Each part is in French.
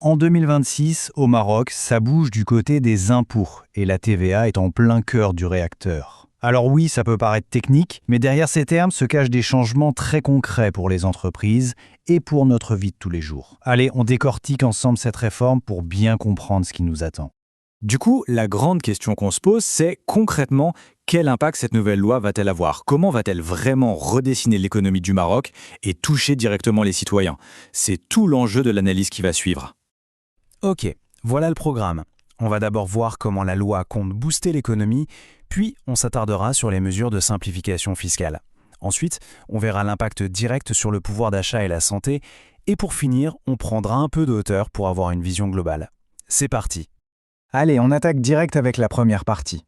En 2026, au Maroc, ça bouge du côté des impôts et la TVA est en plein cœur du réacteur. Alors oui, ça peut paraître technique, mais derrière ces termes se cachent des changements très concrets pour les entreprises et pour notre vie de tous les jours. Allez, on décortique ensemble cette réforme pour bien comprendre ce qui nous attend. Du coup, la grande question qu'on se pose, c'est concrètement, quel impact cette nouvelle loi va-t-elle avoir? Comment va-t-elle vraiment redessiner l'économie du Maroc et toucher directement les citoyens? C'est tout l'enjeu de l'analyse qui va suivre. Ok, voilà le programme. On va d'abord voir comment la loi compte booster l'économie, puis on s'attardera sur les mesures de simplification fiscale. Ensuite, on verra l'impact direct sur le pouvoir d'achat et la santé, et pour finir, on prendra un peu de hauteur pour avoir une vision globale. C'est parti. Allez, on attaque direct avec la première partie.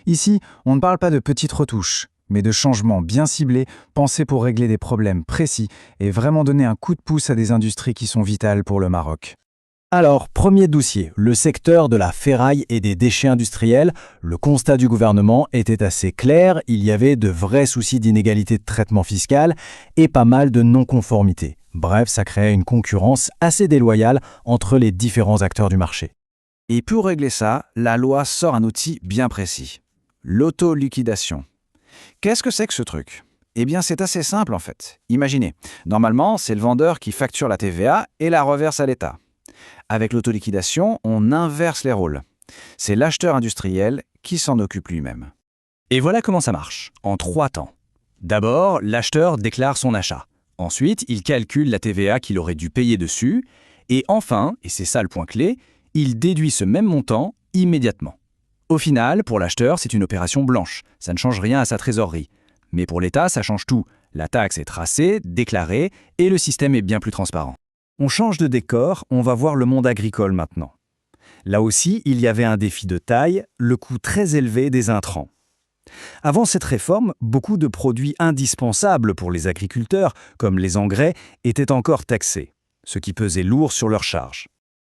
Ici, on ne parle pas de petites retouches, mais de changements bien ciblés, pensés pour régler des problèmes précis et vraiment donner un coup de pouce à des industries qui sont vitales pour le Maroc. Alors, premier dossier, le secteur de la ferraille et des déchets industriels. Le constat du gouvernement était assez clair, il y avait de vrais soucis d'inégalité de traitement fiscal et pas mal de non-conformité. Bref, ça créait une concurrence assez déloyale entre les différents acteurs du marché. Et pour régler ça, la loi sort un outil bien précis. L'autoliquidation. Qu'est-ce que c'est que ce truc? Eh bien, c'est assez simple en fait. Imaginez, normalement, c'est le vendeur qui facture la TVA et la reverse à l'État. Avec l'autoliquidation, on inverse les rôles. C'est l'acheteur industriel qui s'en occupe lui-même. Et voilà comment ça marche, en 3 temps. D'abord, l'acheteur déclare son achat. Ensuite, il calcule la TVA qu'il aurait dû payer dessus. Et enfin, et c'est ça le point clé, il déduit ce même montant immédiatement. Au final, pour l'acheteur, c'est une opération blanche. Ça ne change rien à sa trésorerie. Mais pour l'État, ça change tout. La taxe est tracée, déclarée, et le système est bien plus transparent. On change de décor, on va voir le monde agricole maintenant. Là aussi, il y avait un défi de taille, le coût très élevé des intrants. Avant cette réforme, beaucoup de produits indispensables pour les agriculteurs, comme les engrais, étaient encore taxés, ce qui pesait lourd sur leurs charges.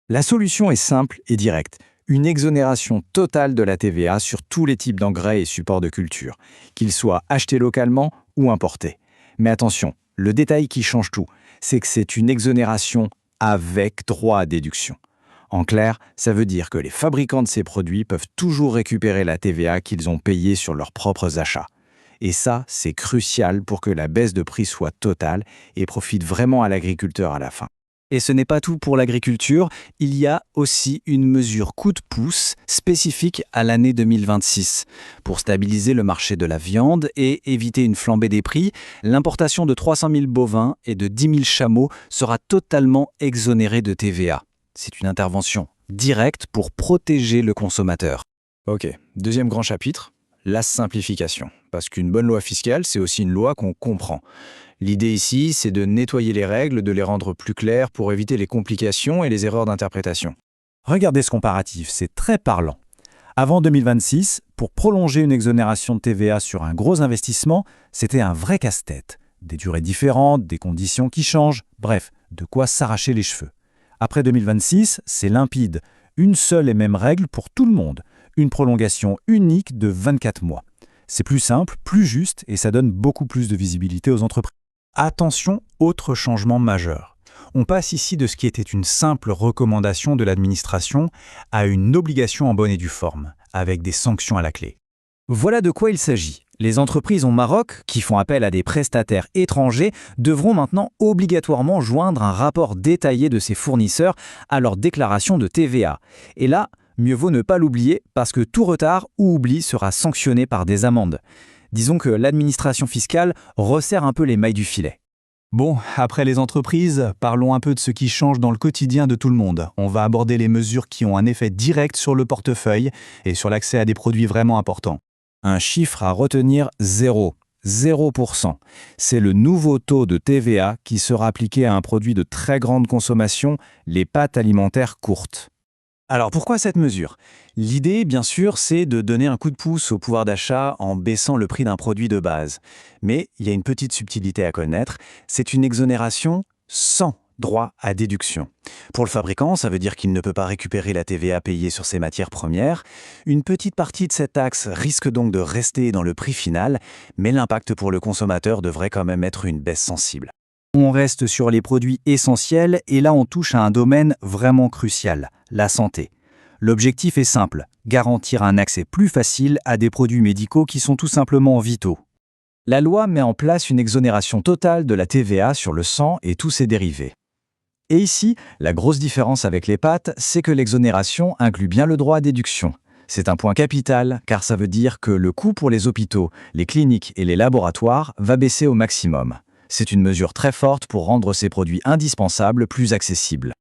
La solution est simple et directe. Une exonération totale de la TVA sur tous les types d'engrais et supports de culture, qu'ils soient achetés localement ou importés. Mais attention, le détail qui change tout, c'est que c'est une exonération avec droit à déduction. En clair, ça veut dire que les fabricants de ces produits peuvent toujours récupérer la TVA qu'ils ont payée sur leurs propres achats. Et ça, c'est crucial pour que la baisse de prix soit totale et profite vraiment à l'agriculteur à la fin. Et ce n'est pas tout pour l'agriculture, il y a aussi une mesure coup de pouce spécifique à l'année 2026. Pour stabiliser le marché de la viande et éviter une flambée des prix, l'importation de 300 000 bovins et de 10 000 chameaux sera totalement exonérée de TVA. C'est une intervention directe pour protéger le consommateur. Ok, deuxième grand chapitre, la simplification. Parce qu'une bonne loi fiscale, c'est aussi une loi qu'on comprend. L'idée ici, c'est de nettoyer les règles, de les rendre plus claires pour éviter les complications et les erreurs d'interprétation. Regardez ce comparatif, c'est très parlant. Avant 2026, pour prolonger une exonération de TVA sur un gros investissement, c'était un vrai casse-tête. Des durées différentes, des conditions qui changent, bref, de quoi s'arracher les cheveux. Après 2026, c'est limpide. Une seule et même règle pour tout le monde. Une prolongation unique de 24 mois. C'est plus simple, plus juste et ça donne beaucoup plus de visibilité aux entreprises. Attention, autre changement majeur. On passe ici de ce qui était une simple recommandation de l'administration à une obligation en bonne et due forme, avec des sanctions à la clé. Voilà de quoi il s'agit. Les entreprises au Maroc, qui font appel à des prestataires étrangers, devront maintenant obligatoirement joindre un rapport détaillé de ces fournisseurs à leur déclaration de TVA. Et là, mieux vaut ne pas l'oublier parce que tout retard ou oubli sera sanctionné par des amendes. Disons que l'administration fiscale resserre un peu les mailles du filet. Bon, après les entreprises, parlons un peu de ce qui change dans le quotidien de tout le monde. On va aborder les mesures qui ont un effet direct sur le portefeuille et sur l'accès à des produits vraiment importants. Un chiffre à retenir, 0%. C'est le nouveau taux de TVA qui sera appliqué à un produit de très grande consommation, les pâtes alimentaires courtes. Alors pourquoi cette mesure? L'idée, bien sûr, c'est de donner un coup de pouce au pouvoir d'achat en baissant le prix d'un produit de base. Mais il y a une petite subtilité à connaître, c'est une exonération sans droit à déduction. Pour le fabricant, ça veut dire qu'il ne peut pas récupérer la TVA payée sur ses matières premières. Une petite partie de cette taxe risque donc de rester dans le prix final, mais l'impact pour le consommateur devrait quand même être une baisse sensible. On reste sur les produits essentiels et là on touche à un domaine vraiment crucial, la santé. L'objectif est simple, garantir un accès plus facile à des produits médicaux qui sont tout simplement vitaux. La loi met en place une exonération totale de la TVA sur le sang et tous ses dérivés. Et ici, la grosse différence avec les pâtes, c'est que l'exonération inclut bien le droit à déduction. C'est un point capital car ça veut dire que le coût pour les hôpitaux, les cliniques et les laboratoires va baisser au maximum. C'est une mesure très forte pour rendre ces produits indispensables plus accessibles.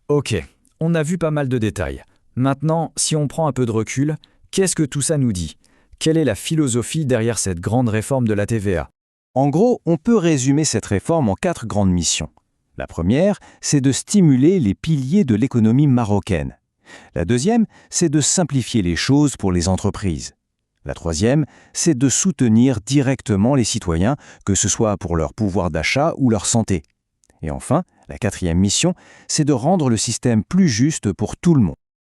Ok, on a vu pas mal de détails. Maintenant, si on prend un peu de recul, qu'est-ce que tout ça nous dit? Quelle est la philosophie derrière cette grande réforme de la TVA? En gros, on peut résumer cette réforme en 4 grandes missions. La première, c'est de stimuler les piliers de l'économie marocaine. La deuxième, c'est de simplifier les choses pour les entreprises. La troisième, c'est de soutenir directement les citoyens, que ce soit pour leur pouvoir d'achat ou leur santé. Et enfin, la quatrième mission, c'est de rendre le système plus juste pour tout le monde.